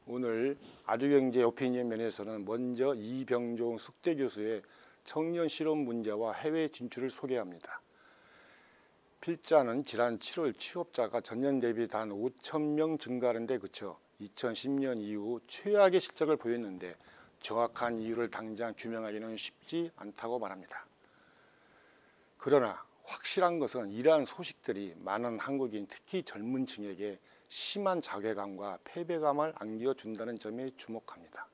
오늘 아주경제 오피니언 면에서는 먼저 이병종 숙대 교수의 청년 실업 문제와 해외 진출을 소개합니다. 필자는 지난 7월 취업자가 전년 대비 단 5,000명 증가하는 데 그쳐 2010년 이후 최악의 실적을 보였는데 정확한 이유를 당장 규명하기는 쉽지 않다고 말합니다. 그러나 확실한 것은 이러한 소식들이 많은 한국인, 특히 젊은 층에게 심한 자괴감과 패배감을 안겨준다는 점에 주목합니다.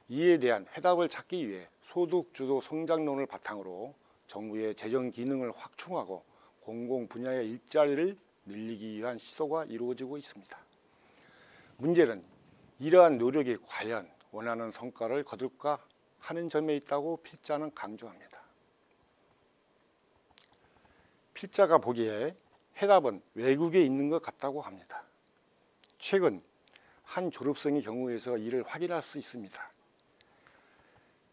이에 대한 해답을 찾기 위해 소득주도 성장론을 바탕으로 정부의 재정 기능을 확충하고 공공 분야의 일자리를 늘리기 위한 시도가 이루어지고 있습니다. 문제는 이러한 노력이 과연 원하는 성과를 거둘까 하는 점에 있다고 필자는 강조합니다. 필자가 보기에 해답은 외국에 있는 것 같다고 합니다. 최근 한 졸업생의 경우에서 이를 확인할 수 있습니다.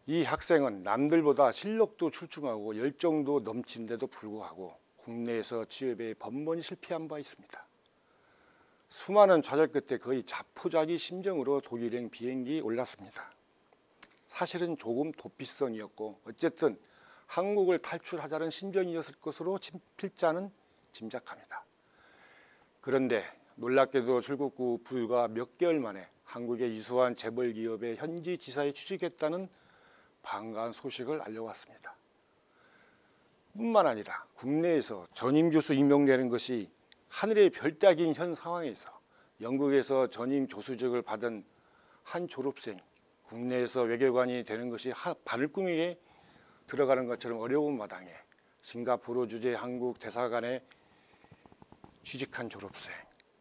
이 학생은 남들보다 실력도 출중하고 열정도 넘치는데도 불구하고 국내에서 취업에 번번이 실패한 바 있습니다. 수많은 좌절 끝에 거의 자포자기 심정으로 독일행 비행기에 올랐습니다. 사실은 조금 도피성이었고 어쨌든 한국을 탈출하자는 심정이었을 것으로 필자는 짐작합니다. 그런데 놀랍게도 출국 후 불과 몇 개월 만에 한국의 유수한 재벌 기업의 현지 지사에 취직했다는 반가운 소식을 알려왔습니다. 뿐만 아니라 국내에서 전임 교수 임명되는 것이 하늘의 별 따기인 현 상황에서 영국에서 전임 교수직을 받은 한 졸업생, 국내에서 외교관이 되는 것이 바를 꿈에 들어가는 것처럼 어려운 마당에 싱가포르 주재 한국 대사관에 취직한 졸업생,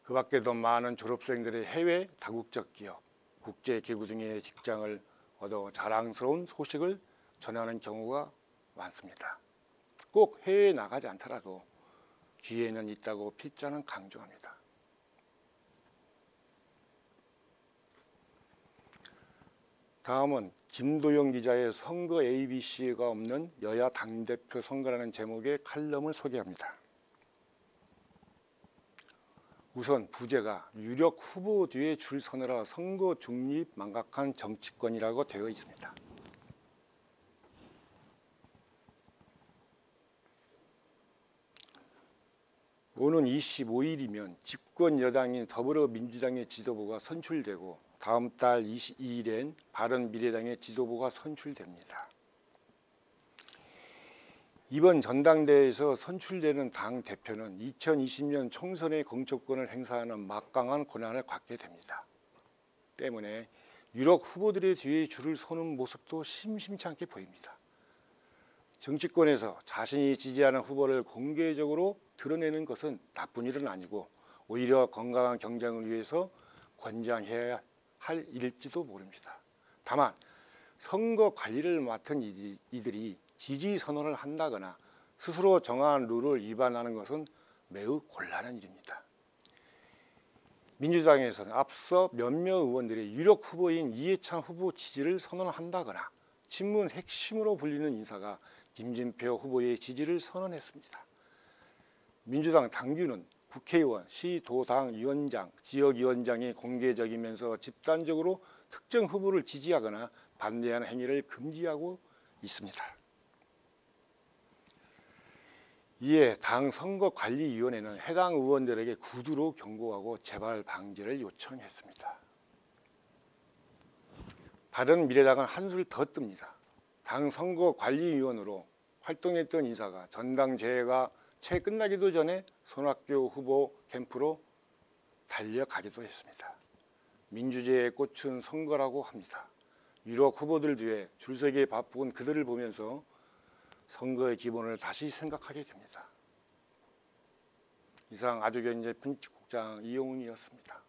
그 밖에도 많은 졸업생들의 해외 다국적 기업, 국제기구 등의 직장을 얻어 자랑스러운 소식을 전하는 경우가 많습니다. 꼭 해외에 나가지 않더라도 기회는 있다고 필자는 강조합니다. 다음은 김도영 기자의 선거 ABC가 없는 여야 당대표 선거라는 제목의 칼럼을 소개합니다. 우선 부제가 유력 후보 뒤에 줄 서느라 선거 중립 망각한 정치권이라고 되어 있습니다. 오는 25일이면 집권 여당인 더불어민주당의 지도부가 선출되고 다음 달 22일엔 바른미래당의 지도부가 선출됩니다. 이번 전당대회에서 선출되는 당 대표는 2020년 총선의 공천권을 행사하는 막강한 권한을 갖게 됩니다. 때문에 유력 후보들의 뒤에 줄을 서는 모습도 심심치 않게 보입니다. 정치권에서 자신이 지지하는 후보를 공개적으로 드러내는 것은 나쁜 일은 아니고 오히려 건강한 경쟁을 위해서 권장해야 할 일일지도 모릅니다. 다만 선거 관리를 맡은 이들이 지지 선언을 한다거나 스스로 정한 룰을 위반하는 것은 매우 곤란한 일입니다. 민주당에서는 앞서 몇몇 의원들이 유력 후보인 이해찬 후보 지지를 선언한다거나 친문 핵심으로 불리는 인사가 김진표 후보의 지지를 선언했습니다. 민주당 당규는 국회의원, 시도당 위원장, 지역위원장이 공개적이면서 집단적으로 특정 후보를 지지하거나 반대하는 행위를 금지하고 있습니다. 이에 당 선거관리위원회는 해당 의원들에게 구두로 경고하고 재발 방지를 요청했습니다. 바른미래당은 한술 더 뜹니다. 당 선거관리위원으로 활동했던 인사가 전당대회가 채 끝나기도 전에 손학규 후보 캠프로 달려가기도 했습니다. 민주제의 꽃은 선거라고 합니다. 유력 후보들 뒤에 줄서기에 바쁜 그들을 보면서 선거의 기본을 다시 생각하게 됩니다. 이상 아주경제 편집국장 이용훈이었습니다.